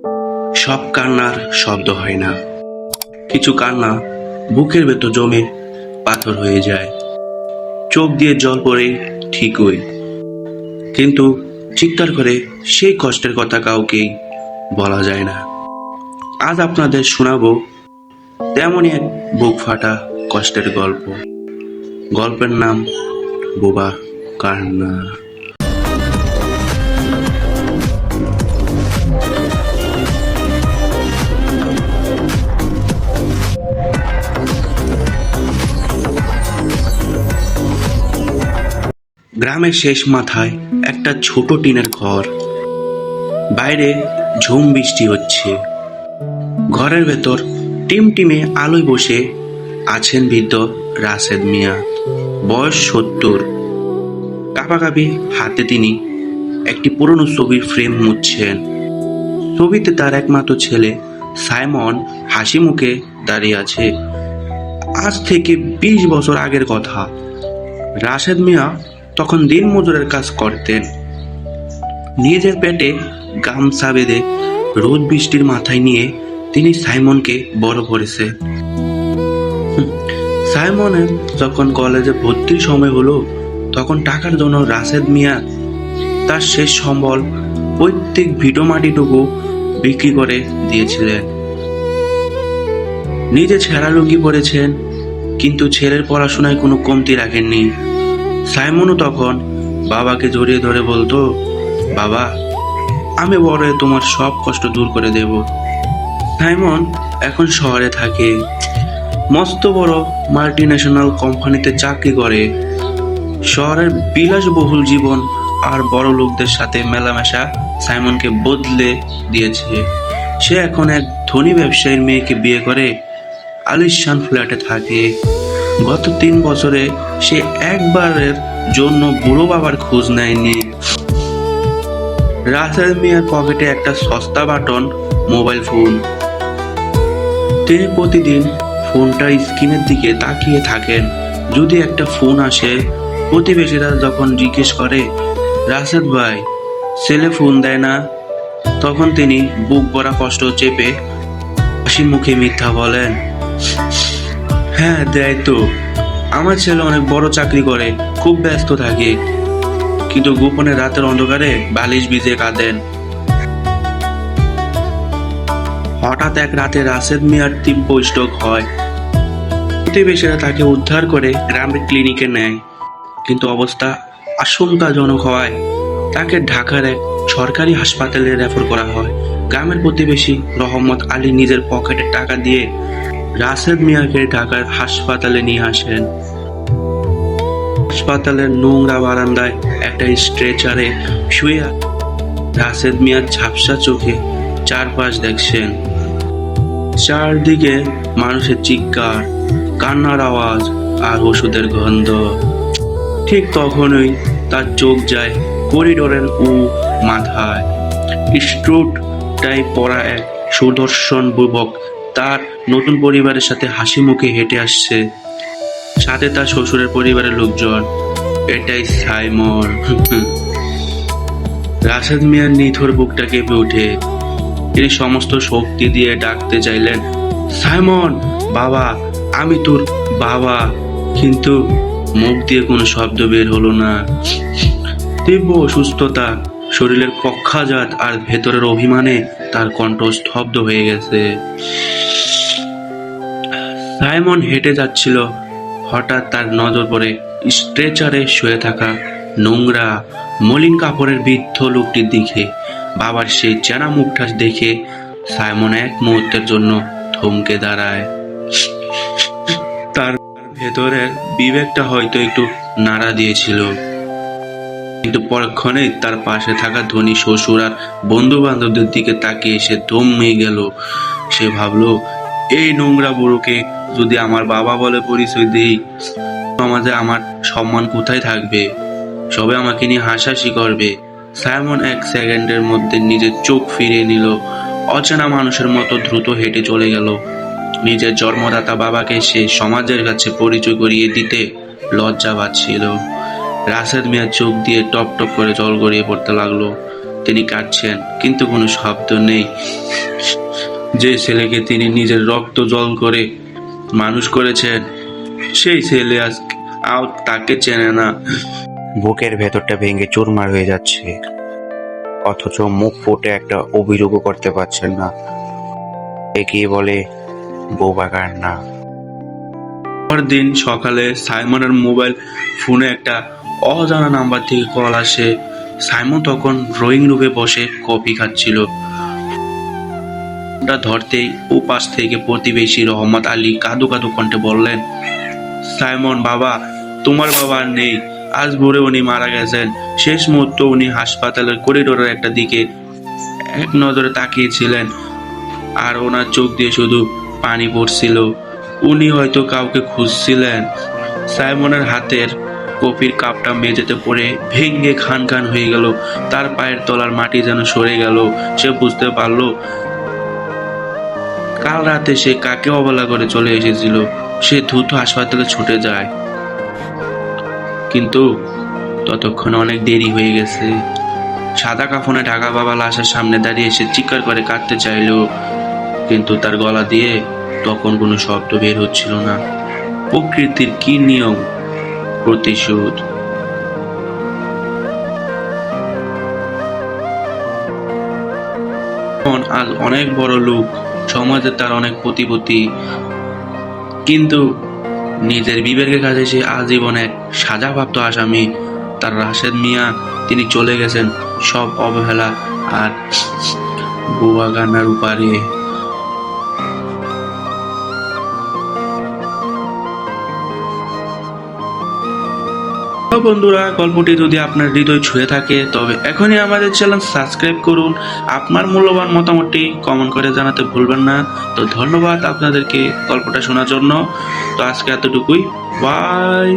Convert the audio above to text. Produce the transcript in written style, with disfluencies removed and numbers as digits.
সব কান্নার শব্দ হয় না, কিছু কান্না বুকের ভেতর জমে পাথর হয়ে যায়। চোখ দিয়ে জল পড়ে ঠিকই, কিন্তু চিৎকার করে সেই কষ্টের কথা কাউকেই বলা যায় না। আজ আপনাদের শোনাবো তেমনই এক বুক ফাটা কষ্টের গল্প। গল্পের নাম বোবা কান্না। গ্রামের শেষ মাথায় একটা ছোট টিনের ঘর। বাইরে ঝুম বৃষ্টি হচ্ছে। ঘরের ভেতর টিমটিমে আলোয় বসে আছেন বৃদ্ধ রাশেদ মিয়া, বয়স 70। কাঁপাকাঁপি হাতে তিনি একটি পুরনো ছবির ফ্রেম মুছছেন। ছবিতে তার একমাত্র ছেলে সাইমন হাসি মুখে দাঁড়িয়ে আছে। আজ থেকে 20 বছর আগের কথা। রাশেদ মিয়া তখন দিন মজুরের কাজ করতেন। নিজের পেটে গামছা বেঁধে রোদ বৃষ্টির মাথায় নিয়ে তিনি সাইমনকে বড় করেছে। সাইমনের যখন কলেজে ভর্তির সময় হলো, তখন টাকার জন্য রাশেদ মিয়া তার শেষ সম্বল প্রত্যেক ভিটো মাটিটুকু বিক্রি করে দিয়েছিলেন। নিজে ছেঁড়া লুঙ্গি পরেছেন, কিন্তু ছেলের পড়াশোনায় কোনো কমতি রাখেননি। সাইমনও তখন বাবাকে জড়িয়ে ধরে বলতো, বাবা, আমি বড় হয়ে তোমার সব কষ্ট দূর করে দেব। সাইমন এখন শহরে থাকে, মস্ত বড় মাল্টিন্যাশনাল কোম্পানিতে চাকরি করে। শহরের বিলাসবহুল জীবন আর বড় লোকদের সাথে মেলামেশা সাইমনকে বদলে দিয়েছে। সে এখন এক ধনী ব্যবসায়ীর মেয়েকে বিয়ে করে আলিশান ফ্ল্যাটে থাকে। গত 3 বছরে সে একবারের জন্য বুড়ো বাবার খোঁজ নেয়নি। রাসেল মিয়ার পকেটে একটা সস্তা বাটন মোবাইল ফোন। তিনি প্রতিদিন ফোনটার স্ক্রিনের দিকে তাকিয়ে থাকেন। যদি একটা ফোন আসে, প্রতিবেশীরা যখন জিজ্ঞেস করে, রাশেদ ভাই, ছেলে ফোন দেয় না, তখন তিনি বুক ভরা কষ্ট চেপে হাসি মুখে মিথ্যা বলেন, হ্যাঁ দেয় তো, আমার ছেলে অনেক বড় চাকরি করে, খুব ব্যস্ত থাকে। কিন্তু গোপনে রাতের অন্ধকারে বালিশ ভিজে কাঁদেন। হঠাৎ এক রাতে রাশেদ মিয়ার তীব্র স্ট্রোক হয়। প্রতিবেশীরা তাকে উদ্ধার করে গ্রামের ক্লিনিকে নেয়, কিন্তু অবস্থা আশঙ্কাজনক হওয়ায় তাকে ঢাকার এক সরকারি হাসপাতালে রেফার করা হয়। গ্রামের প্রতিবেশী রহমত আলী নিজের পকেটে টাকা দিয়ে রাশেদ মিয়াকে ঢাকার হাসপাতালে নিয়ে আসেন। হাসপাতালের নোংরা বারান্দায় একটা স্ট্রেচারে শুয়ে রাশেদ মিয়া ঝাপসা চোখে চারপাশ দেখছেন। চারদিকে মানুষের চিৎকার, কান্নার আওয়াজ আর ওষুধের গন্ধ। ঠিক তখনই তার চোখ যায় করিডোরের মাথায়। স্ট্রুট টাই পরা এক সুদর্শন যুবক তার নতুন পরিবারের সাথে হাসি মুখে হেঁটে আসছে, সাথে তার শ্বশুরের পরিবারের লোকজন। এটাই সাইমন। রাশেদ মিয়ার নিথর বুকটা কেঁপে ওঠে। তিনি সমস্ত শক্তি দিয়ে ডাকতে চাইলেন, সাইমন, বাবা, আমি তোর বাবা। কিন্তু মুখ দিয়ে কোনো শব্দ বের হলো না। তীব্র অসুস্থতা, শরীরের পক্ষাঘাত আর ভেতরের অভিমানে তার কণ্ঠ স্তব্ধ হয়ে গেছে। সাইমন হেঁটে যাচ্ছিল। হঠাৎ তার নজর পড়ে স্ট্রেচারে শুয়ে থাকা নোংরা মলিন কাপড়ের বৃদ্ধ লোকটির দিকে। বাবার সেই চেনা মুখটা দেখে সাইমন এক মুহূর্তের জন্য থমকে দাঁড়ায়। তার ভেতরের বিবেকটা হয়তো একটু নাড়া দিয়েছিল, কিন্তু পরক্ষণেই তার পাশে থাকা ধনী শ্বশুর আর বন্ধু বান্ধবদের দিকে তাকিয়ে সে থমে গেল। সে ভাবলো, এই নোংরা বুড়োকে যদি আমার বাবা বলে পরিচয় দেই, সমাজে আমার সম্মান কোথায় থাকবে? সবে আমাকে নিয়ে হাসাহাসি করবে। সাইমন 1 সেকেন্ডের মধ্যে নিজের চোখ ফিরিয়ে নিল। অচেনা মানুষের মতো দ্রুত হেঁটে চলে গেল। নিজের জন্মদাতা বাবাকে সে সমাজের কাছে পরিচয় করিয়ে দিতে লজ্জা পাচ্ছিল। রাশেদ মিয়ার চোখ দিয়ে টপ টপ করে জল গড়িয়ে পড়তে লাগলো। তিনি কাঁদছেন, কিন্তু কোনো শব্দ নেই। যে ছেলেকে তিনি নিজের রক্ত জল করে মানুষ করেছেন, সেই ছেলে আজ তাকে চেনে না। বুকের ভেতরটা ভেঙে চুরমার হয়ে যাচ্ছে, অথচ মুখ ফুটে একটা অভিযোগও করতে পারছেন না। একে বলে বোবা কান্না। পরদিন সকালে সাইমনের মোবাইল ফোনে একটা অজানা নাম্বার থেকে কল আসে। সাইমন তখন ড্রয়িং রুমে বসে কফি খাচ্ছিল। ফোনটা ধরতেই ও পাশ থেকে প্রতিবেশী রহমত আলী কাঁদো কাঁদো কণ্ঠে বললেন, সাইমন বাবা, তোমার বাবা আর নেই। আজ ভোরে উনি মারা গেছেন। শেষ মুহূর্ত উনি হাসপাতালের করিডোরের একটা দিকে এক নজরে তাকিয়েছিলেন, আর ওনার চোখ দিয়ে শুধু পানি পড়ছিল। উনি হয়তো কাউকে খুঁজছিলেন। সাইমনের হাতের কফির কাপটা মেঝেতে পড়ে ভেঙে খান খান হয়ে গেল। তার পায়ের তলার মাটি যেন সরে গেল। সে বুঝতে পারলো কাল রাতে সে কাকে অবহেলা করে চলে এসেছিল। সে দ্রুত হাসপাতালে ছুটে যায়, কিন্তু ততক্ষণ অনেক দেরি হয়ে গেছে। সাদা কাফনে ঢাকা বাবা লাশের সামনে দাঁড়িয়ে সে চিৎকার করে কাঁদতে চাইল, কিন্তু তার গলা দিয়ে তখন কোনো শব্দ বের হচ্ছিল না। প্রকৃতির কি নিয়ম, প্রতিশোধ। আজ অনেক বড় লোক, সমাজে তার অনেক প্রতিপত্তি, কিন্তু নিজের বিবেকের কাছে সে আজীবন এক সাজাপ্রাপ্ত আসামি। তার রাশেদ মিয়া, তিনি চলে গেছেন সব অবহেলা আর বোবা কান্নার উপারে। বন্ধুরা, গল্পটি যদি আপনার হৃদয় ছুঁয়ে থাকে তবে এখনই আমাদের চ্যানেল সাবস্ক্রাইব করুন। আপনার মূল্যবান মতামতটি কমেন্ট করে জানাতে ভুলবেন না। তো ধন্যবাদ আপনাদেরকে গল্পটা শোনার জন্য। তো আজকে এতটুকুই, বাই।